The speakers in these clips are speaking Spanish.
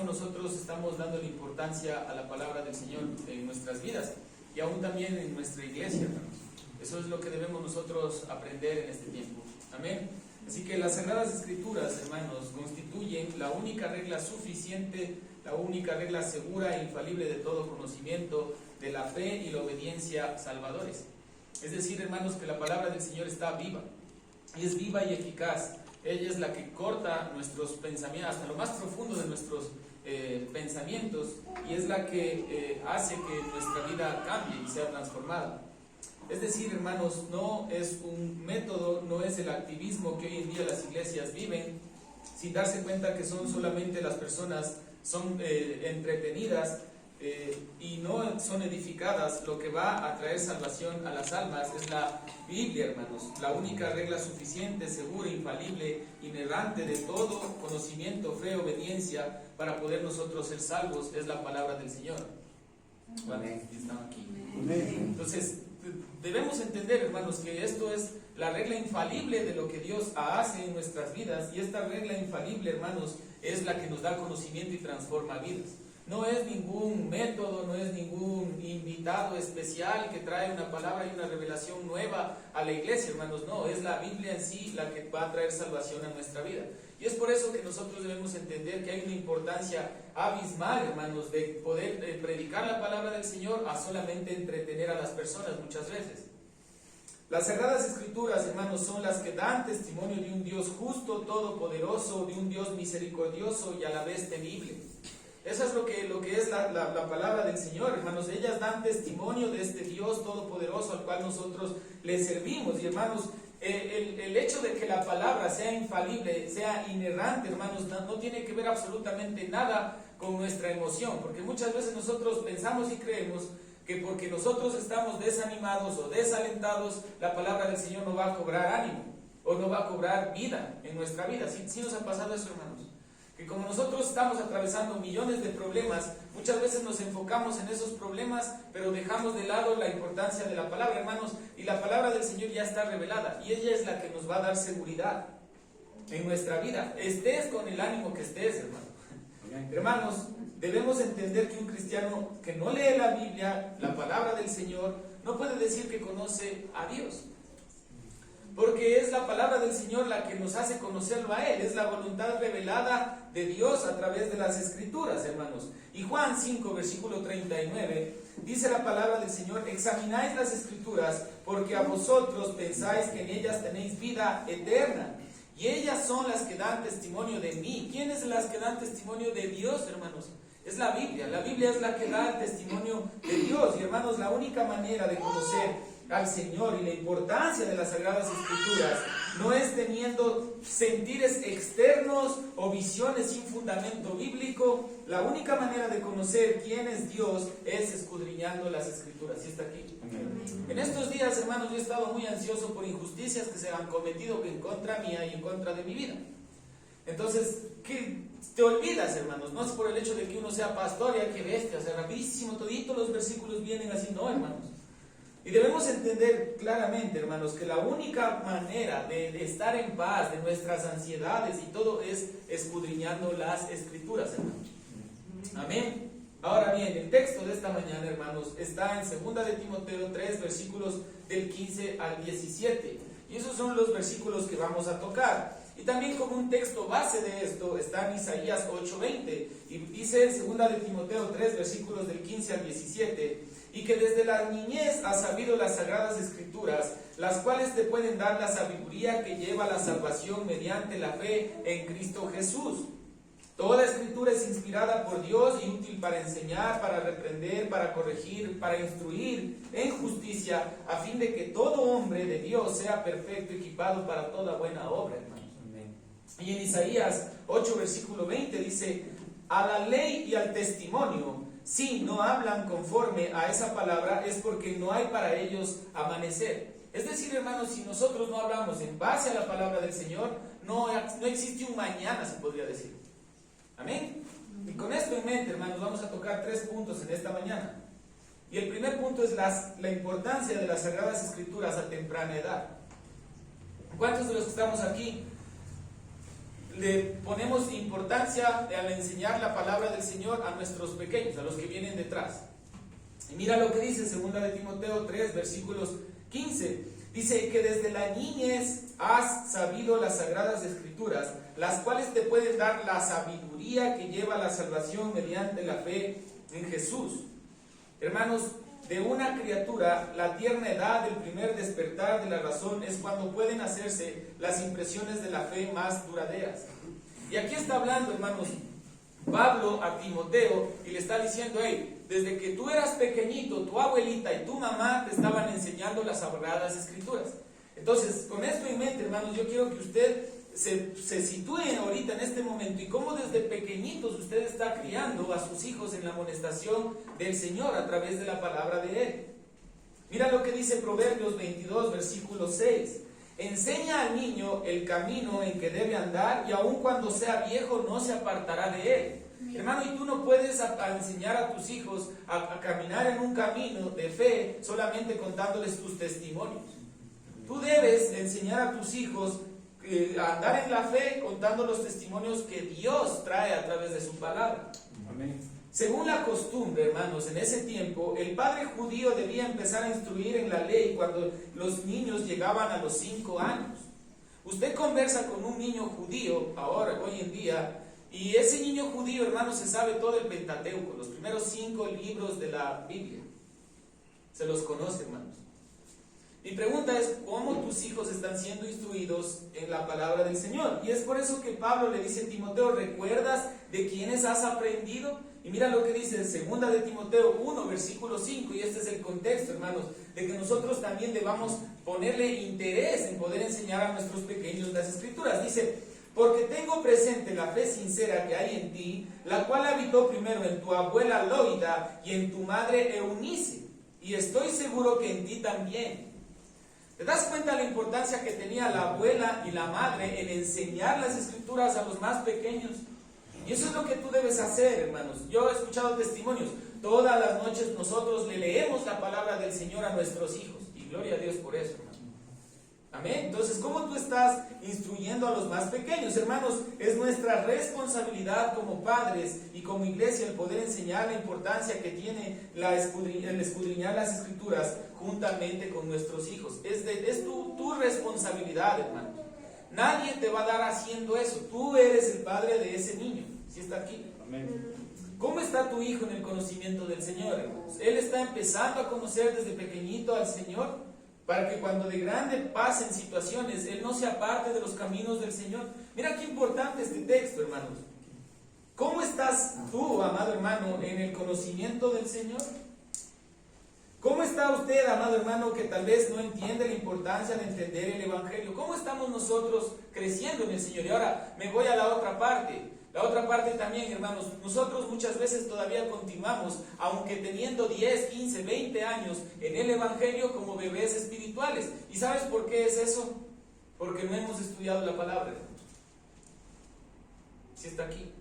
cómo nosotros estamos dando la importancia a la palabra del Señor en nuestras vidas y aún también en nuestra iglesia, hermanos. Eso es lo que debemos nosotros aprender en este tiempo. Amén. Así que las Sagradas Escrituras, hermanos, constituyen la única regla suficiente, la única regla segura e infalible de todo conocimiento de la fe y la obediencia salvadores. Es decir, hermanos, que la palabra del Señor está viva, y es viva y eficaz. Ella es la que corta nuestros pensamientos, hasta lo más profundo de nuestros pensamientos, y es la que hace que nuestra vida cambie y sea transformada. Es decir, hermanos, no es un método, no es el activismo que hoy en día las iglesias viven, sin darse cuenta que son solamente las personas, son entretenidas y no son edificadas. Lo que va a traer salvación a las almas es la Biblia, hermanos. La única regla suficiente, segura, infalible, inerrante de todo conocimiento, fe, obediencia, para poder nosotros ser salvos, es la palabra del Señor. ¿Vale? Están aquí. Entonces, debemos entender, hermanos, que esto es la regla infalible de lo que Dios hace en nuestras vidas, y esta regla infalible, hermanos, es la que nos da conocimiento y transforma vidas. No es ningún método, no es ningún invitado especial que trae una palabra y una revelación nueva a la iglesia, hermanos. No, es la Biblia en sí la que va a traer salvación a nuestra vida. Y es por eso que nosotros debemos entender que hay una importancia abismal, hermanos, de poder predicar la palabra del Señor a solamente entretener a las personas muchas veces. Las Sagradas Escrituras, hermanos, son las que dan testimonio de un Dios justo, todopoderoso, de un Dios misericordioso y a la vez temible. Eso es lo que es la palabra del Señor, hermanos. Ellas dan testimonio de este Dios todopoderoso al cual nosotros le servimos. Y, hermanos, el hecho de que la palabra sea infalible, sea inerrante, hermanos, no tiene que ver absolutamente nada con nuestra emoción, porque muchas veces nosotros pensamos y creemos que porque nosotros estamos desanimados o desalentados, la palabra del Señor no va a cobrar ánimo o no va a cobrar vida en nuestra vida. ¿Sí nos ha pasado eso, hermanos? Que como nosotros estamos atravesando millones de problemas, muchas veces nos enfocamos en esos problemas, pero dejamos de lado la importancia de la palabra, hermanos, y la palabra del Señor ya está revelada, y ella es la que nos va a dar seguridad en nuestra vida, estés con el ánimo que estés, hermano. Hermanos, debemos entender que un cristiano que no lee la Biblia, la palabra del Señor, no puede decir que conoce a Dios. Porque es la palabra del Señor la que nos hace conocerlo a Él. Es la voluntad revelada de Dios a través de las Escrituras, hermanos. Y Juan 5, versículo 39, dice la palabra del Señor: examináis las Escrituras, porque a vosotros pensáis que en ellas tenéis vida eterna, y ellas son las que dan testimonio de mí. ¿Quiénes son las que dan testimonio de Dios, hermanos? Es la Biblia. La Biblia es la que da el testimonio de Dios. Y, hermanos, la única manera de conocer al Señor y la importancia de las Sagradas Escrituras no es teniendo sentires externos o visiones sin fundamento bíblico. La única manera de conocer quién es Dios es escudriñando las Escrituras. ¿Sí está aquí? En estos días, hermanos, yo he estado muy ansioso por injusticias que se han cometido en contra mía y en contra de mi vida. Entonces, ¿qué te olvidas, hermanos? No es por el hecho de que uno sea pastor, ya que bestia, o sea, rapidísimo, toditos los versículos vienen así, no, hermanos. Y debemos entender claramente, hermanos, que la única manera de estar en paz de nuestras ansiedades y todo es escudriñando las Escrituras, hermanos. Amén. Ahora bien, el texto de esta mañana, hermanos, está en 2 de Timoteo 3, versículos del 15 al 17. Y esos son los versículos que vamos a tocar. Y también como un texto base de esto está en Isaías 8:20. Y dice en 2 de Timoteo 3, versículos del 15 al 17... y que desde la niñez has sabido las Sagradas Escrituras, las cuales te pueden dar la sabiduría que lleva a la salvación mediante la fe en Cristo Jesús. Toda Escritura es inspirada por Dios y útil para enseñar, para reprender, para corregir, para instruir en justicia, a fin de que todo hombre de Dios sea perfecto, equipado para toda buena obra, hermanos. Amén. Y en Isaías 8, versículo 20 dice: a la ley y al testimonio, si no hablan conforme a esa palabra, es porque no hay para ellos amanecer. Es decir, hermanos, si nosotros no hablamos en base a la palabra del Señor, no existe un mañana, se podría decir. Amén. Y con esto en mente, hermanos, vamos a tocar 3 puntos en esta mañana. Y el primer punto es la importancia de las Sagradas Escrituras a temprana edad. ¿Cuántos de los que estamos aquí le ponemos importancia al enseñar la palabra del Señor a nuestros pequeños, a los que vienen detrás. Y mira lo que dice 2 de Timoteo 3, versículos 15. Dice que desde la niñez has sabido las sagradas escrituras, las cuales te pueden dar la sabiduría que lleva a la salvación mediante la fe en Jesús. Hermanos, de una criatura, la tierna edad del primer despertar de la razón es cuando pueden hacerse las impresiones de la fe más duraderas. Y aquí está hablando, hermanos, Pablo a Timoteo y le está diciendo: hey, desde que tú eras pequeñito, tu abuelita y tu mamá te estaban enseñando las sagradas escrituras. Entonces, con esto en mente, hermanos, yo quiero que usted se sitúen ahorita en este momento y cómo desde pequeñitos usted está criando a sus hijos en la amonestación del Señor a través de la palabra de Él. Mira lo que dice Proverbios 22, versículo 6. Enseña al niño el camino en que debe andar y aun cuando sea viejo no se apartará de él. Hermano, y tú no puedes enseñar a tus hijos a caminar en un camino de fe solamente contándoles tus testimonios. Tú debes enseñar a tus hijos a andar en la fe contando los testimonios que Dios trae a través de su palabra. Amén. Según la costumbre, hermanos, en ese tiempo, el padre judío debía empezar a instruir en la ley cuando los niños llegaban a los 5 años. Usted conversa con un niño judío, hoy en día, y ese niño judío, hermanos, se sabe todo el Pentateuco, los primeros 5 libros de la Biblia. Se los conoce, hermanos. Mi pregunta es, ¿cómo tus hijos están siendo instruidos en la palabra del Señor? Y es por eso que Pablo le dice a Timoteo: ¿recuerdas de quiénes has aprendido? Y mira lo que dice en 2 de Timoteo 1, versículo 5, y este es el contexto, hermanos, de que nosotros también debamos ponerle interés en poder enseñar a nuestros pequeños las Escrituras. Dice: porque tengo presente la fe sincera que hay en ti, la cual habitó primero en tu abuela Loida y en tu madre Eunice, y estoy seguro que en ti también. ¿Te das cuenta la importancia que tenía la abuela y la madre en enseñar las Escrituras a los más pequeños? Y eso es lo que tú debes hacer, hermanos. Yo he escuchado testimonios. Todas las noches nosotros le leemos la palabra del Señor a nuestros hijos. Y gloria a Dios por eso, hermano. Amén. Entonces, ¿cómo tú estás instruyendo a los más pequeños? Hermanos, es nuestra responsabilidad como padres y como iglesia el poder enseñar la importancia que tiene el escudriñar las Escrituras juntamente con nuestros hijos. Es tu responsabilidad, hermano. Nadie te va a dar haciendo eso. Tú eres el padre de ese niño. ¿Sí está aquí? Amén. ¿Cómo está tu hijo en el conocimiento del Señor, hermanos? Él está empezando a conocer desde pequeñito al Señor, para que cuando de grande pasen situaciones, él no se aparte de los caminos del Señor. Mira qué importante este texto, hermanos. ¿Cómo estás tú, amado hermano, en el conocimiento del Señor? ¿Cómo está usted, amado hermano, que tal vez no entiende la importancia de entender el Evangelio? ¿Cómo estamos nosotros creciendo en el Señor? Y ahora me voy a la otra parte. La otra parte también, hermanos, nosotros muchas veces todavía continuamos, aunque teniendo 10, 15, 20 años en el Evangelio, como bebés espirituales. ¿Y sabes por qué es eso? Porque no hemos estudiado la palabra. Si está aquí.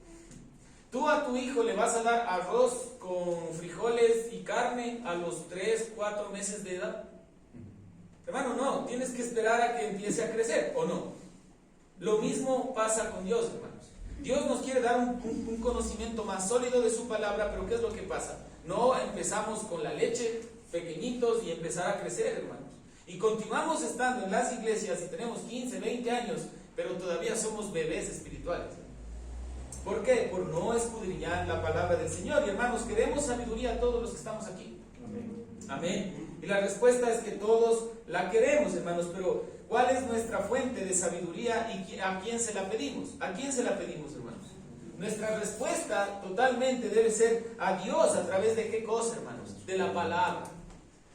Tú a tu hijo le vas a dar arroz con frijoles y carne a los 3, 4 meses de edad. Hermano, no, tienes que esperar a que empiece a crecer, ¿o no? Lo mismo pasa con Dios, hermanos. Dios nos quiere dar un conocimiento más sólido de su palabra, pero ¿qué es lo que pasa? No empezamos con la leche, pequeñitos, y empezar a crecer, hermanos. Y continuamos estando en las iglesias y tenemos 15, 20 años, pero todavía somos bebés espirituales. ¿Por qué? Por no escudriñar la palabra del Señor. Y hermanos, queremos sabiduría a todos los que estamos aquí. Amén. Amén. Y la respuesta es que todos la queremos, hermanos, pero ¿cuál es nuestra fuente de sabiduría y a quién se la pedimos? ¿A quién se la pedimos, hermanos? Nuestra respuesta totalmente debe ser a Dios. ¿A través de qué cosa, hermanos? De la palabra.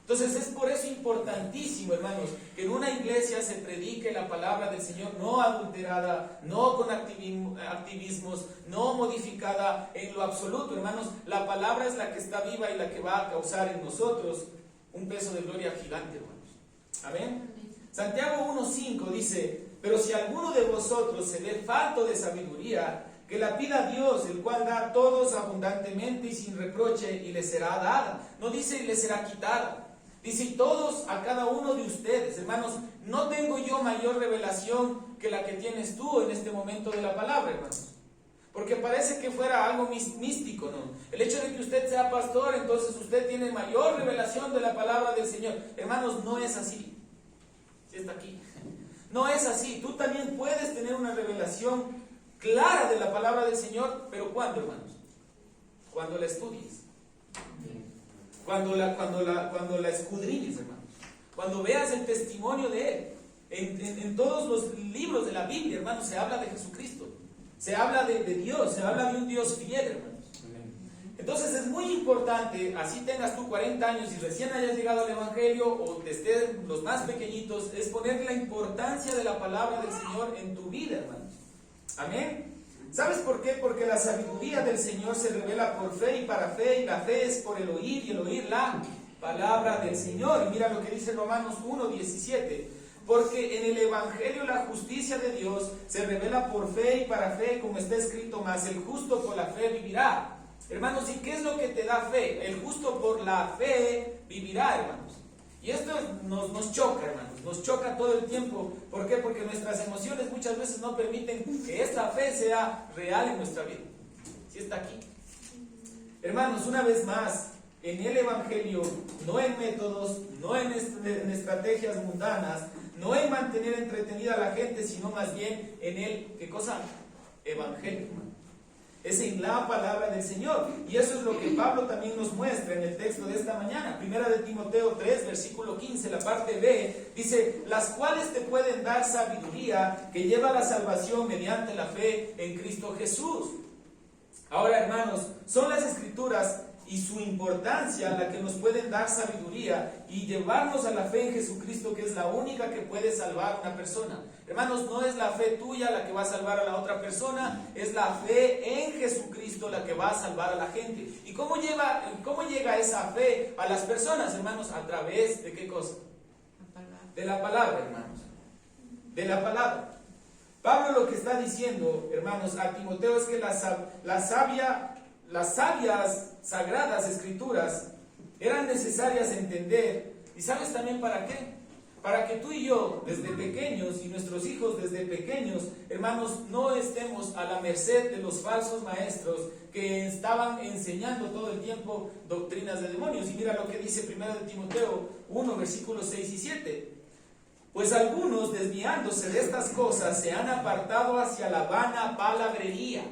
Entonces es por eso importantísimo, hermanos, que en una iglesia se predique la palabra del Señor no adulterada, no con activismos, no modificada en lo absoluto, hermanos. La palabra es la que está viva y la que va a causar en nosotros un peso de gloria gigante, hermanos. Amén. Santiago 1:5 dice: pero si alguno de vosotros se ve falto de sabiduría, que la pida a Dios, el cual da a todos abundantemente y sin reproche, y le será dada. No dice y le será quitada. Dice, y todos a cada uno de ustedes, hermanos, no tengo yo mayor revelación que la que tienes tú en este momento de la palabra, hermanos. Porque parece que fuera algo místico, ¿no? El hecho de que usted sea pastor, entonces usted tiene mayor revelación de la palabra del Señor. Hermanos, no es así. Si está aquí. No es así. Tú también puedes tener una revelación clara de la palabra del Señor, pero ¿cuándo, hermanos? Cuando la estudies. Cuando la escudriñes, hermanos. Cuando veas el testimonio de Él. En todos los libros de la Biblia, hermanos, se habla de Jesucristo. Se habla de Dios, se habla de un Dios fiel, hermanos. Entonces es muy importante, así tengas tú 40 años y recién hayas llegado al Evangelio o te estén los más pequeñitos, es poner la importancia de la palabra del Señor en tu vida, hermanos. Amén. ¿Sabes por qué? Porque la sabiduría del Señor se revela por fe y para fe, y la fe es por el oír y el oír la palabra del Señor. Y mira lo que dice Romanos 1:17. Porque en el Evangelio la justicia de Dios se revela por fe y para fe, como está escrito, mas el justo por la fe vivirá. Hermanos, ¿y qué es lo que te da fe? El justo por la fe vivirá, hermanos. Y esto nos choca, hermanos, nos choca todo el tiempo. ¿Por qué? Porque nuestras emociones muchas veces no permiten que esta fe sea real en nuestra vida. ¿Sí está aquí? Hermanos, una vez más, en el Evangelio, no en métodos, no en estrategias mundanas, no en mantener entretenida a la gente, sino más bien en el, ¿qué cosa? Evangelio, hermano. Es en la palabra del Señor. Y eso es lo que Pablo también nos muestra en el texto de esta mañana. Primera de Timoteo 3, versículo 15, la parte B, dice, las cuales te pueden dar sabiduría que lleva a la salvación mediante la fe en Cristo Jesús. Ahora, hermanos, son las Escrituras y su importancia la que nos pueden dar sabiduría y llevarnos a la fe en Jesucristo, que es la única que puede salvar a una persona. Hermanos, no es la fe tuya la que va a salvar a la otra persona, es la fe en Jesucristo la que va a salvar a la gente. ¿Y cómo llega esa fe a las personas, hermanos? A través de ¿qué cosa? De la palabra, hermanos. De la palabra. Pablo lo que está diciendo, hermanos, a Timoteo es que las sabias, sagradas escrituras eran necesarias entender. ¿Y sabes también para qué? Para que tú y yo, desde pequeños, y nuestros hijos desde pequeños, hermanos, no estemos a la merced de los falsos maestros que estaban enseñando todo el tiempo doctrinas de demonios. Y mira lo que dice 1 de Timoteo 1, versículos 6 y 7. Pues algunos, desviándose de estas cosas, se han apartado hacia la vana palabrería.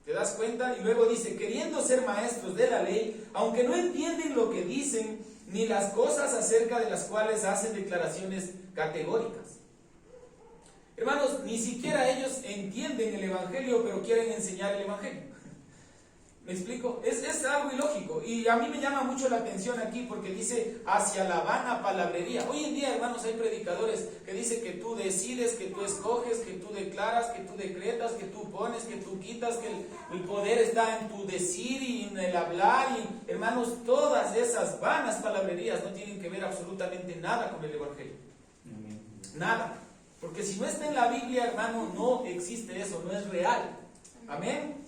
¿Te das cuenta? Y luego dice, queriendo ser maestros de la ley, aunque no entienden lo que dicen, ni las cosas acerca de las cuales hacen declaraciones categóricas. Hermanos, ni siquiera ellos entienden el Evangelio, pero quieren enseñar el Evangelio. ¿Me explico? Es algo ilógico. Y a mí me llama mucho la atención aquí porque dice hacia la vana palabrería. Hoy en día, hermanos, hay predicadores que dicen que tú decides, que tú escoges, que tú declaras, que tú decretas, que tú pones, que tú quitas, que el poder está en tu decir y en el hablar. Y, hermanos, todas esas vanas palabrerías no tienen que ver absolutamente nada con el Evangelio. Nada. Porque si no está en la Biblia, hermano, no existe eso, no es real. Amén.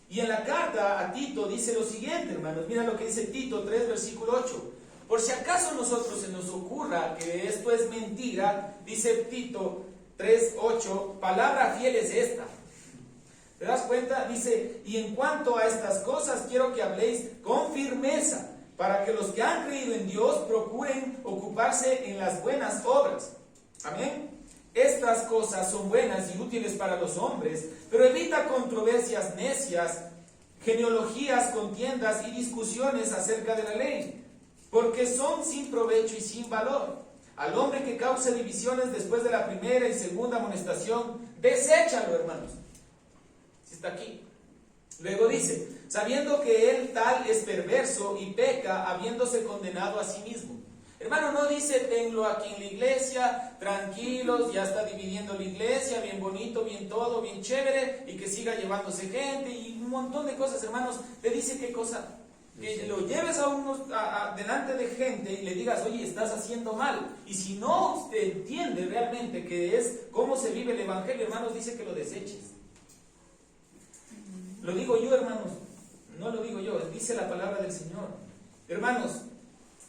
Y en la carta a Tito dice lo siguiente, hermanos. Mira lo que dice Tito 3, versículo 8. Por si acaso a nosotros se nos ocurra que esto es mentira, dice Tito 3, 8, palabra fiel es esta. ¿Te das cuenta? Dice, y en cuanto a estas cosas quiero que habléis con firmeza, para que los que han creído en Dios procuren ocuparse en las buenas obras. Amén. Estas cosas son buenas y útiles para los hombres, pero evita controversias necias, genealogías, contiendas y discusiones acerca de la ley, porque son sin provecho y sin valor. Al hombre que cause divisiones después de la primera y segunda amonestación, deséchalo, hermanos. Si está aquí. Luego dice, sabiendo que él tal es perverso y peca, habiéndose condenado a sí mismo. Hermano, no dice, tenlo aquí en la iglesia, tranquilos, ya está dividiendo la iglesia, bien bonito, bien todo, bien chévere, y que siga llevándose gente, y un montón de cosas, hermanos. Te dice qué cosa, que lo lleves delante de gente y le digas, oye, estás haciendo mal. Y si no te entiende realmente que es cómo se vive el Evangelio, hermanos, dice que lo deseches. Lo digo yo, hermanos, no lo digo yo, dice la palabra del Señor. Hermanos,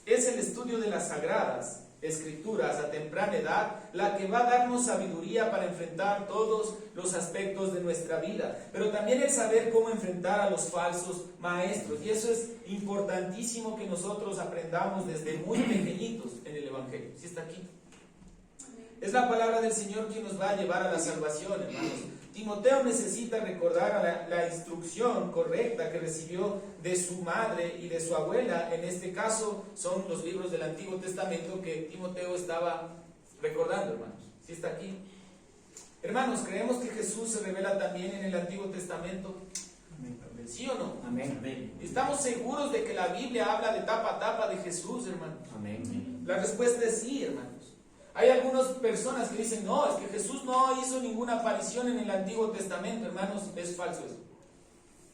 es el estudio de las sagradas Escrituras a temprana edad la que va a darnos sabiduría para enfrentar todos los aspectos de nuestra vida, pero también el saber cómo enfrentar a los falsos maestros. Y eso es importantísimo que nosotros aprendamos desde muy pequeñitos en el Evangelio. ¿Sí está aquí? Es la palabra del Señor quien nos va a llevar a la salvación, hermanos. Timoteo necesita recordar la instrucción correcta que recibió de su madre y de su abuela. En este caso son los libros del Antiguo Testamento que Timoteo estaba recordando, hermanos. ¿Sí está aquí? Hermanos, ¿creemos que Jesús se revela también en el Antiguo Testamento? ¿Sí o no? Amén. ¿Estamos seguros de que la Biblia habla de tapa a tapa de Jesús, hermanos? Amén. La respuesta es sí, hermanos. Hay algunas personas que dicen, no, es que Jesús no hizo ninguna aparición en el Antiguo Testamento, hermanos. Es falso eso.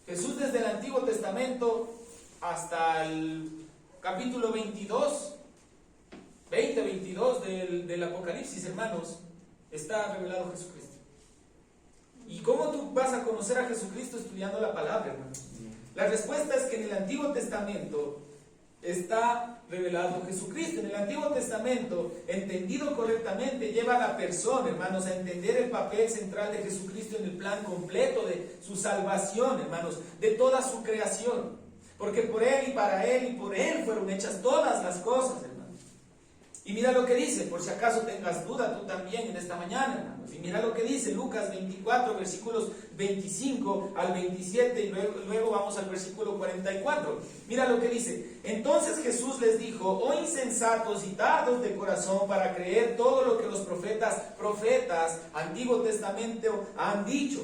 Jesús desde el Antiguo Testamento hasta el capítulo 22 del Apocalipsis, hermanos, está revelado Jesucristo. ¿Y cómo tú vas a conocer a Jesucristo estudiando la palabra, hermanos? La respuesta es que en el Antiguo Testamento está revelado Jesucristo. En el Antiguo Testamento, entendido correctamente, lleva a la persona, hermanos, a entender el papel central de Jesucristo en el plan completo de su salvación, hermanos, de toda su creación. Porque por Él y para Él y por Él fueron hechas todas las cosas, hermanos. Y mira lo que dice, por si acaso tengas duda tú también en esta mañana, hermanos. Y mira lo que dice Lucas 24, versículos 25 al 27, y luego vamos al versículo 44. Mira lo que dice. Entonces Jesús les dijo, oh insensatos y tardos de corazón para creer todo lo que los profetas, Antiguo Testamento, han dicho.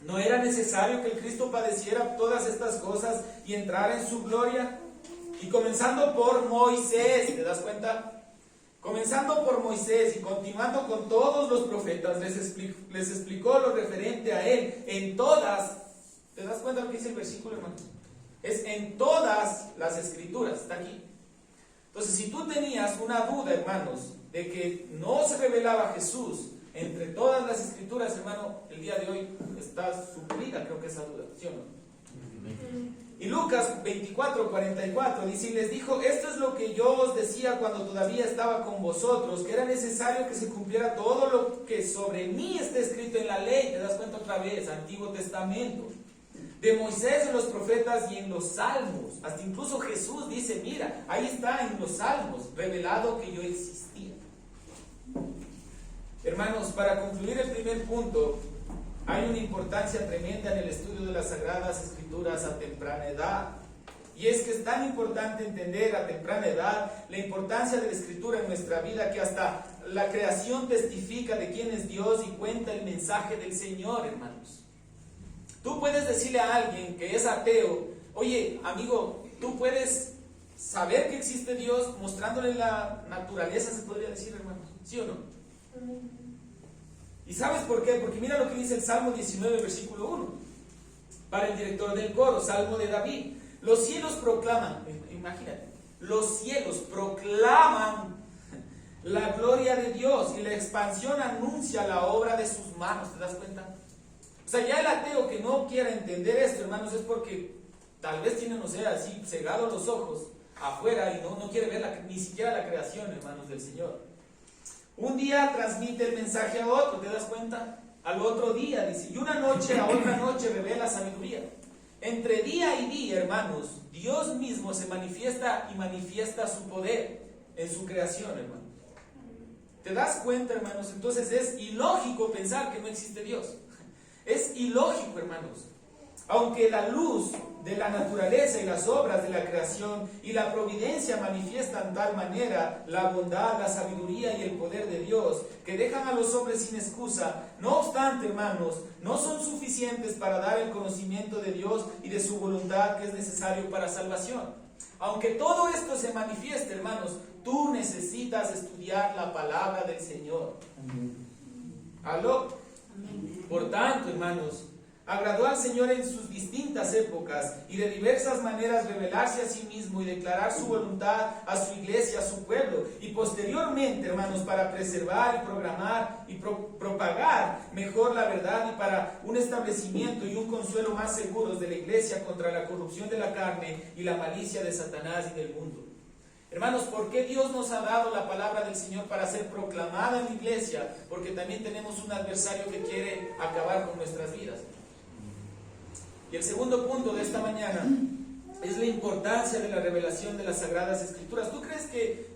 ¿No era necesario que el Cristo padeciera todas estas cosas y entrara en su gloria? Y comenzando por Moisés, ¿te das cuenta? Comenzando por Moisés y continuando con todos los profetas, les explicó lo referente a él en todas. ¿Te das cuenta lo que dice el versículo, hermano? Es en todas las escrituras, está aquí. Entonces, si tú tenías una duda, hermanos, de que no se revelaba Jesús entre todas las escrituras, hermano, el día de hoy está suplida, creo que esa duda, ¿sí o no? Y Lucas 24, 44 dice, y les dijo, esto es lo que yo os decía cuando todavía estaba con vosotros, que era necesario que se cumpliera todo lo que sobre mí está escrito en la ley. Te das cuenta otra vez, Antiguo Testamento, de Moisés, en los profetas y en los salmos. Hasta incluso Jesús dice, mira, ahí está en los salmos, revelado que yo existía. Hermanos, para concluir el primer punto, hay una importancia tremenda en el estudio de las Sagradas Escrituras a temprana edad. Y es que es tan importante entender a temprana edad la importancia de la Escritura en nuestra vida, que hasta la creación testifica de quién es Dios y cuenta el mensaje del Señor, hermanos. Tú puedes decirle a alguien que es ateo, oye, amigo, tú puedes saber que existe Dios mostrándole la naturaleza, se podría decir, hermanos. ¿Sí o no? ¿Y sabes por qué? Porque mira lo que dice el Salmo 19, versículo 1. Para el director del coro, Salmo de David. Los cielos proclaman, imagínate, los cielos proclaman la gloria de Dios y la expansión anuncia la obra de sus manos. ¿Te das cuenta? O sea, ya el ateo que no quiera entender esto, hermanos, es porque tal vez tiene, no sé, así cegados los ojos afuera y no quiere ver ni siquiera la creación, hermanos, del Señor. Un día transmite el mensaje a otro, ¿te das cuenta? Al otro día, dice, y una noche a otra noche revela sabiduría. Entre día y día, hermanos, Dios mismo se manifiesta y manifiesta su poder en su creación, hermanos. ¿Te das cuenta, hermanos? Entonces es ilógico pensar que no existe Dios. Es ilógico, hermanos. Aunque la luz de la naturaleza y las obras de la creación y la providencia manifiestan tal manera la bondad, la sabiduría y el poder de Dios, que dejan a los hombres sin excusa, no obstante, hermanos, no son suficientes para dar el conocimiento de Dios y de su voluntad que es necesario para salvación. Aunque todo esto se manifieste, hermanos, tú necesitas estudiar la palabra del Señor. ¿Aló? Por tanto, hermanos, agradó al Señor en sus distintas épocas y de diversas maneras revelarse a sí mismo y declarar su voluntad a su iglesia, a su pueblo, y posteriormente, hermanos, para preservar y programar y propagar mejor la verdad y para un establecimiento y un consuelo más seguros de la iglesia contra la corrupción de la carne y la malicia de Satanás y del mundo. Hermanos, ¿por qué Dios nos ha dado la palabra del Señor para ser proclamada en la iglesia? Porque también tenemos un adversario que quiere acabar con nuestras vidas. Y el segundo punto de esta mañana es la importancia de la revelación de las Sagradas Escrituras. ¿Tú crees que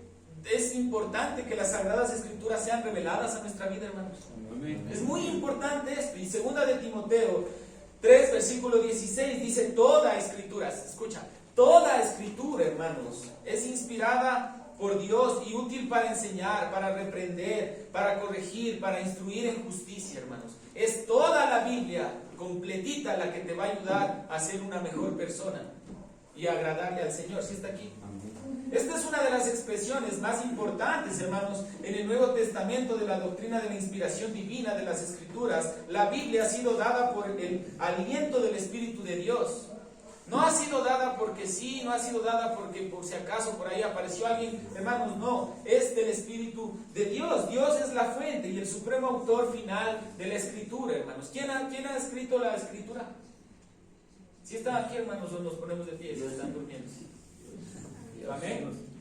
es importante que las Sagradas Escrituras sean reveladas a nuestra vida, hermanos? Es muy importante esto. Y 2 de Timoteo 3, versículo 16 dice: toda escritura, escucha, toda escritura, hermanos, es inspirada por Dios y útil para enseñar, para reprender, para corregir, para instruir en justicia, hermanos. Es toda la Biblia completita la que te va a ayudar a ser una mejor persona y agradarle al Señor. ¿Sí está aquí? Esta es una de las expresiones más importantes, hermanos, en el Nuevo Testamento de la doctrina de la inspiración divina de las Escrituras. La Biblia ha sido dada por el aliento del Espíritu de Dios. No ha sido dada porque sí, no ha sido dada porque por si acaso por ahí apareció alguien. Hermanos, no, es del Espíritu de Dios. Dios es la fuente y el supremo autor final de la Escritura, hermanos. ¿Quién ha escrito la Escritura? Si están aquí, hermanos, o nos ponemos de pie, si están durmiendo. Amén.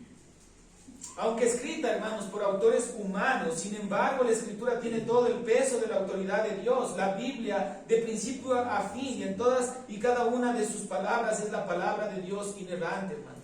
Aunque escrita, hermanos, por autores humanos, sin embargo, la Escritura tiene todo el peso de la autoridad de Dios. La Biblia, de principio a fin, y en todas y cada una de sus palabras, es la palabra de Dios inerrante, hermanos.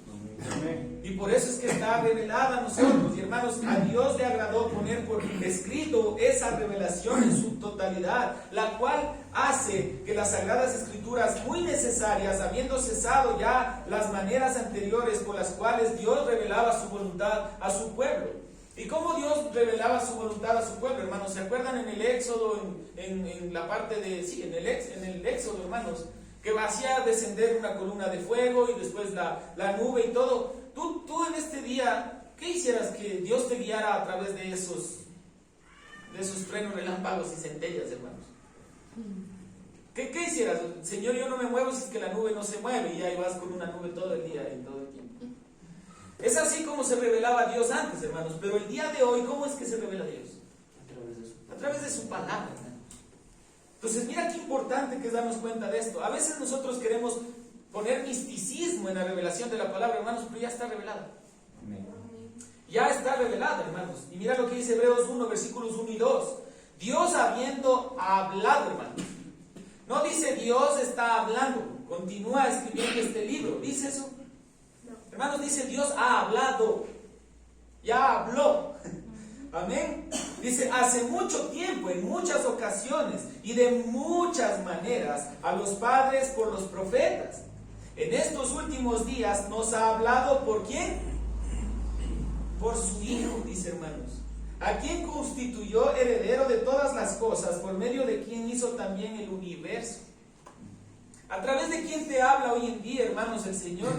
Amén. Y por eso es que está revelada a nosotros. Y hermanos, a Dios le agradó poner por escrito esa revelación en su totalidad, la cual hace que las Sagradas Escrituras, muy necesarias, habiendo cesado ya las maneras anteriores por las cuales Dios revelaba su voluntad a su pueblo. ¿Y cómo Dios revelaba su voluntad a su pueblo, hermanos? ¿Se acuerdan en el Éxodo, en la parte de, sí, en el Éxodo, hermanos, que hacía descender una columna de fuego y después la nube y todo? Tú en este día, ¿qué hicieras que Dios te guiara a través de esos truenos, relámpagos y centellas, hermanos? ¿Qué hicieras? Señor, yo no me muevo si es que la nube no se mueve, y ahí vas con una nube todo el día y todo el tiempo. Es así como se revelaba Dios antes, hermanos. Pero el día de hoy, ¿cómo es que se revela Dios? A través de su palabra, hermanos. Entonces, mira qué importante que es darnos cuenta de esto. A veces nosotros queremos poner misticismo en la revelación de la palabra, hermanos, pero ya está revelada. Ya está revelada, hermanos. Y mira lo que dice Hebreos 1, versículos 1 y 2. Dios habiendo hablado, hermanos. No dice Dios está hablando, continúa escribiendo este libro. ¿Dice eso? No. Hermanos, dice Dios ha hablado. Ya habló. Amén. Dice, hace mucho tiempo, en muchas ocasiones y de muchas maneras, a los padres por los profetas. En estos últimos días nos ha hablado, ¿por quién? Por su Hijo, dice, hermanos, a quien constituyó heredero de todas las cosas, por medio de quien hizo también el universo. ¿A través de quién te habla hoy en día, hermanos, el Señor?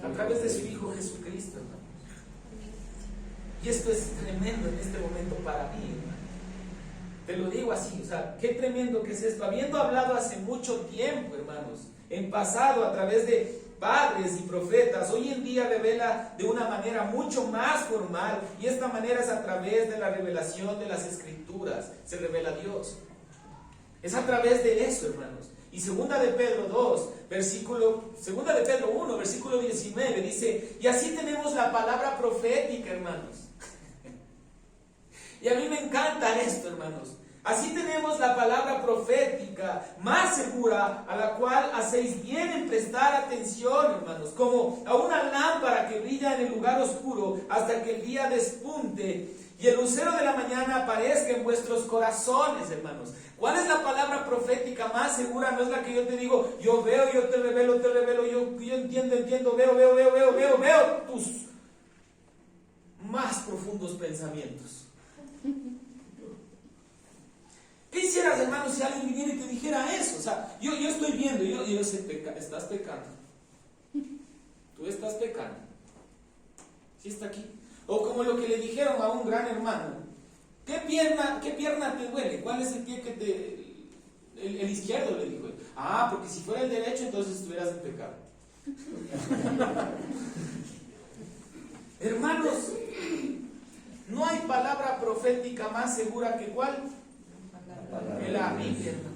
A través de su Hijo Jesucristo, hermanos. Y esto es tremendo en este momento para mí, hermano. Te lo digo así, o sea, qué tremendo que es esto. Habiendo hablado hace mucho tiempo, hermanos, en pasado, a través de padres y profetas, hoy en día revela de una manera mucho más formal, y esta manera es a través de la revelación de las Escrituras. Se revela Dios. Es a través de eso, hermanos. Y 2 de Pedro 1, versículo 19 dice: y así tenemos la palabra profética, hermanos. Y a mí me encanta esto, hermanos. Así tenemos la palabra profética más segura, a la cual hacéis bien en prestar atención, hermanos, como a una lámpara que brilla en el lugar oscuro hasta que el día despunte y el lucero de la mañana aparezca en vuestros corazones, hermanos. ¿Cuál es la palabra profética más segura? No es la que yo te digo, yo veo, yo te revelo, yo entiendo, veo tus más profundos pensamientos. ¿Qué hicieras, hermanos, si alguien viniera y te dijera eso? O sea, yo estoy viendo, yo sé, estás pecando. Tú estás pecando. ¿Sí está aquí? O como lo que le dijeron a un gran hermano: ¿qué pierna te duele? ¿Cuál es el pie que te... el izquierdo, le dijo él. Ah, porque si fuera el derecho, entonces estuvieras en pecado. Hermanos, no hay palabra profética más segura que ¿cuál? Que la Biblia, hermano.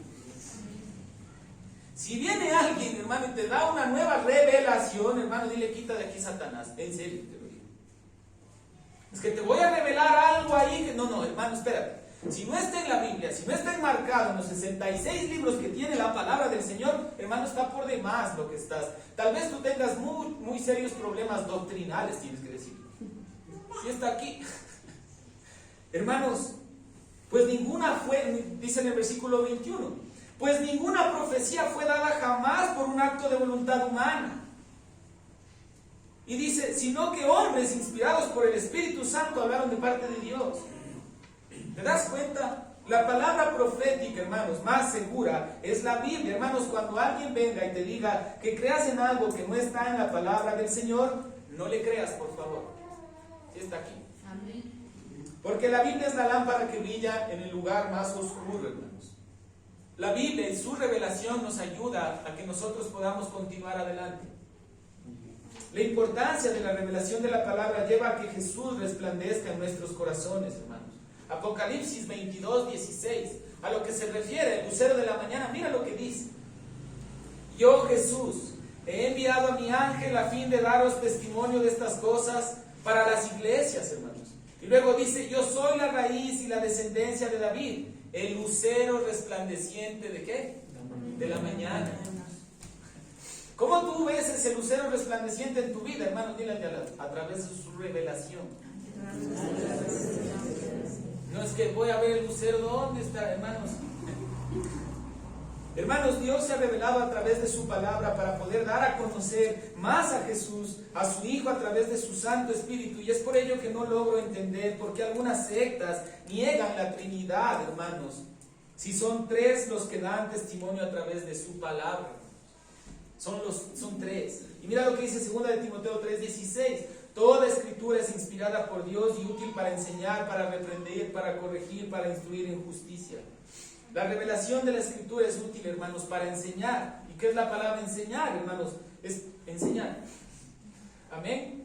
Si viene alguien, hermano, y te da una nueva revelación, hermano, dile, quita de aquí Satanás. En serio, te lo digo. Es que te voy a revelar algo ahí que... No, hermano, espérate. Si no está en la Biblia, si no está enmarcado en los 66 libros que tiene la palabra del Señor, hermano, está por demás lo que estás. Tal vez tú tengas muy serios problemas doctrinales, tienes que decir. Si está aquí. Hermanos, pues ninguna fue, dice en el versículo 21, pues ninguna profecía fue dada jamás por un acto de voluntad humana. Y dice, sino que hombres inspirados por el Espíritu Santo hablaron de parte de Dios. ¿Te das cuenta? La palabra profética, hermanos, más segura es la Biblia. Hermanos, cuando alguien venga y te diga que creas en algo que no está en la palabra del Señor, no le creas, por favor. Si está aquí. Amén. Porque la Biblia es la lámpara que brilla en el lugar más oscuro, hermanos. La Biblia y su revelación nos ayuda a que nosotros podamos continuar adelante. La importancia de la revelación de la palabra lleva a que Jesús resplandezca en nuestros corazones, hermanos. Apocalipsis 22, 16, a lo que se refiere el lucero de la mañana, mira lo que dice. Yo, Jesús, he enviado a mi ángel a fin de daros testimonio de estas cosas para las iglesias, hermanos. Y luego dice, yo soy la raíz y la descendencia de David, el lucero resplandeciente ¿de qué? De la mañana. ¿Cómo tú ves ese lucero resplandeciente en tu vida, hermano? Dile a través de su revelación. No es que voy a ver el lucero, ¿dónde está, hermanos? Hermanos, Dios se ha revelado a través de su palabra para poder dar a conocer más a Jesús, a su Hijo, a través de su Santo Espíritu. Y es por ello que no logro entender por qué algunas sectas niegan la Trinidad, hermanos. Si son tres los que dan testimonio a través de su palabra. Son tres. Y mira lo que dice 2 de Timoteo 3:16. Toda escritura es inspirada por Dios y útil para enseñar, para reprender, para corregir, para instruir en justicia. La revelación de la escritura es útil, hermanos, para enseñar. ¿Y qué es la palabra enseñar, hermanos? Es enseñar. Amén.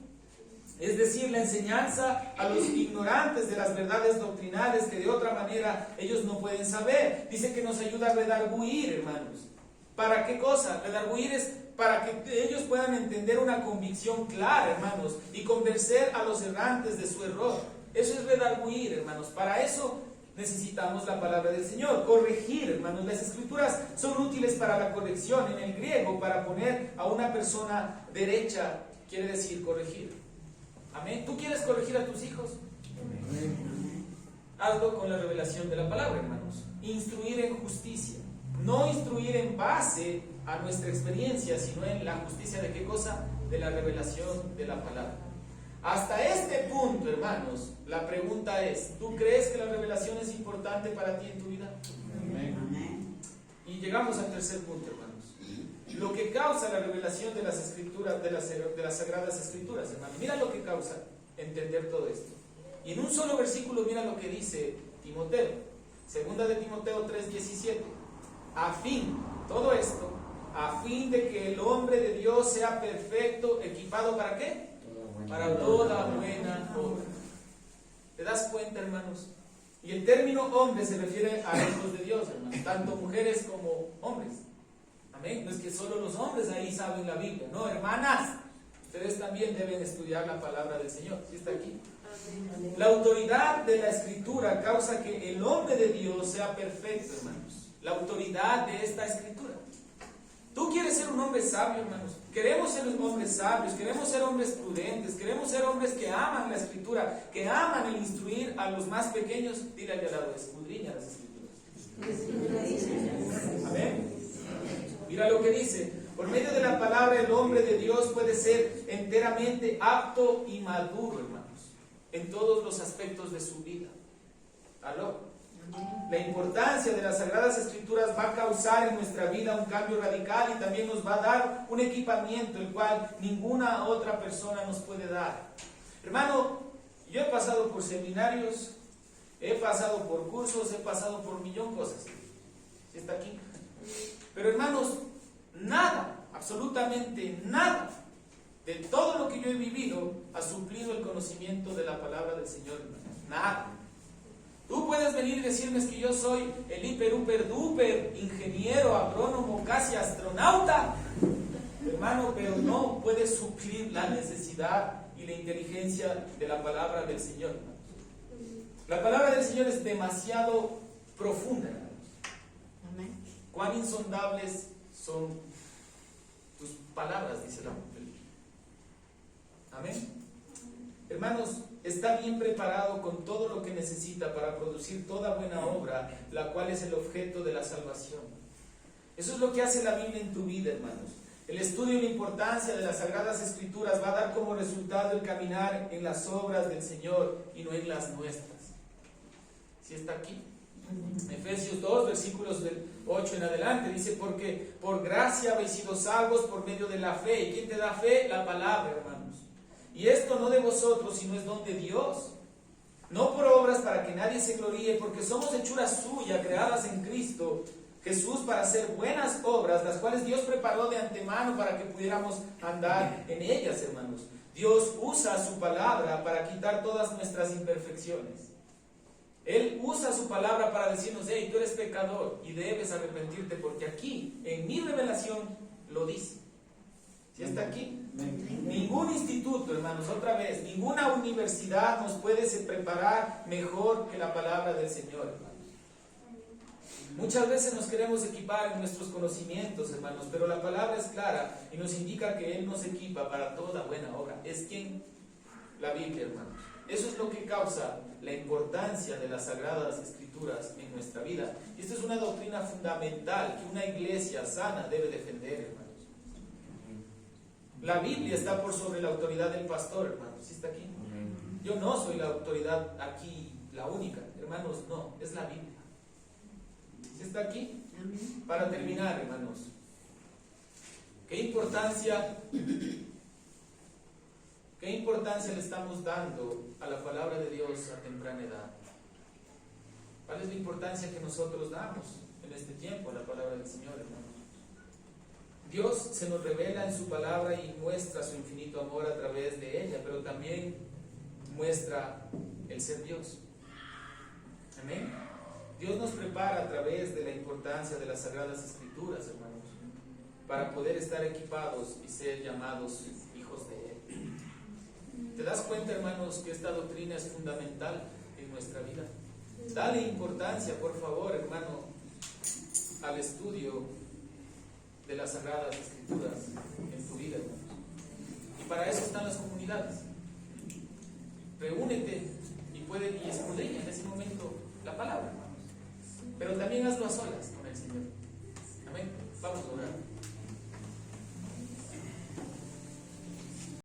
Es decir, la enseñanza a los ignorantes de las verdades doctrinales que de otra manera ellos no pueden saber. Dice que nos ayuda a redarguir, hermanos. ¿Para qué cosa? Redarguir es para que ellos puedan entender una convicción clara, hermanos, y convencer a los errantes de su error. Eso es redarguir, hermanos. Para eso necesitamos la palabra del Señor. Corregir, hermanos. Las escrituras son útiles para la corrección. En el griego, para poner a una persona derecha, quiere decir corregir. Amén. ¿Tú quieres corregir a tus hijos? Amén. Hazlo con la revelación de la palabra, hermanos. Instruir en justicia. No instruir en base a nuestra experiencia, sino en la justicia de qué cosa? De la revelación de la palabra. Hasta este punto, hermanos, la pregunta es, ¿tú crees que la revelación es importante para ti en tu vida? Amén. Y llegamos al tercer punto, hermanos. Lo que causa la revelación de las escrituras, de las sagradas escrituras, hermanos. Mira lo que causa entender todo esto. Y en un solo versículo mira lo que dice Timoteo. 2 de Timoteo 3:17. A fin, todo esto, a fin de que el hombre de Dios sea perfecto, equipado ¿para qué? Para toda buena obra. ¿Te das cuenta, hermanos? Y el término hombre se refiere a hijos de Dios, hermanos, tanto mujeres como hombres. Amén. No es que solo los hombres ahí saben la Biblia, no, hermanas, ustedes también deben estudiar la palabra del Señor. ¿Sí está aquí? La autoridad de la escritura causa que el hombre de Dios sea perfecto, hermanos. La autoridad de esta escritura. Tú quieres ser un hombre sabio, hermanos. Queremos ser hombres sabios, queremos ser hombres prudentes, queremos ser hombres que aman la escritura, que aman el instruir a los más pequeños. Dile al de al lado, escudriña las escrituras. Amén. Mira lo que dice. Por medio de la palabra el hombre de Dios puede ser enteramente apto y maduro, hermanos, en todos los aspectos de su vida. ¿Aló? La importancia de las Sagradas Escrituras va a causar en nuestra vida un cambio radical y también nos va a dar un equipamiento el cual ninguna otra persona nos puede dar. Hermano, yo he pasado por seminarios, he pasado por cursos, he pasado por millón de cosas. ¿Está aquí? Pero hermanos, nada, absolutamente nada de todo lo que yo he vivido ha suplido el conocimiento de la palabra del Señor, hermanos. Nada. Tú puedes venir y decirme es que yo soy el hiper, uper, duper, ingeniero, agrónomo, casi astronauta, hermano, pero no puedes suplir la necesidad y la inteligencia de la palabra del Señor. La palabra del Señor es demasiado profunda, hermanos. Amén. Cuán insondables son tus palabras, dice la Biblia. Amén. Hermanos, está bien preparado con todo lo que necesita para producir toda buena obra, la cual es el objeto de la salvación. Eso es lo que hace la Biblia en tu vida, hermanos. El estudio y la importancia de las Sagradas Escrituras va a dar como resultado el caminar en las obras del Señor y no en las nuestras. ¿Sí está aquí? Efesios 2, versículos del 8 en adelante, dice: porque por gracia habéis sido salvos por medio de la fe. ¿Y quién te da fe? La palabra, hermanos. Y esto no de vosotros, sino es don de Dios. No por obras para que nadie se gloríe, porque somos hechura suya, creadas en Cristo Jesús para hacer buenas obras, las cuales Dios preparó de antemano para que pudiéramos andar en ellas, hermanos. Dios usa su palabra para quitar todas nuestras imperfecciones. Él usa su palabra para decirnos: hey, tú eres pecador y debes arrepentirte, porque aquí, en mi revelación, lo dice. ¿Sí está aquí? Ningún instituto, hermanos, otra vez, ninguna universidad nos puede preparar mejor que la palabra del Señor, hermanos. Muchas veces nos queremos equipar en nuestros conocimientos, hermanos, pero la palabra es clara y nos indica que Él nos equipa para toda buena obra. ¿Es quién? La Biblia, hermanos. Eso es lo que causa la importancia de las Sagradas Escrituras en nuestra vida. Y esta es una doctrina fundamental que una iglesia sana debe defender, hermanos. La Biblia está por sobre la autoridad del pastor, hermanos. ¿Sí está aquí? Yo no soy la autoridad aquí, la única. Hermanos, no, es la Biblia. ¿Sí está aquí? Para terminar, hermanos, ¿qué importancia le estamos dando a la palabra de Dios a temprana edad? ¿Cuál es la importancia que nosotros damos en este tiempo a la palabra del Señor, hermanos? Dios se nos revela en su palabra y muestra su infinito amor a través de ella, pero también muestra el ser Dios. Amén. Dios nos prepara a través de la importancia de las Sagradas Escrituras, hermanos, para poder estar equipados y ser llamados hijos de Él. ¿Te das cuenta, hermanos, que esta doctrina es fundamental en nuestra vida? Dale importancia, por favor, hermano, al estudio de las Sagradas Escrituras en tu vida, hermanos. Y para eso están las comunidades. Reúnete y escudriña en ese momento la palabra, hermanos. Pero también hazlo a solas con el Señor. Amén. Vamos a orar.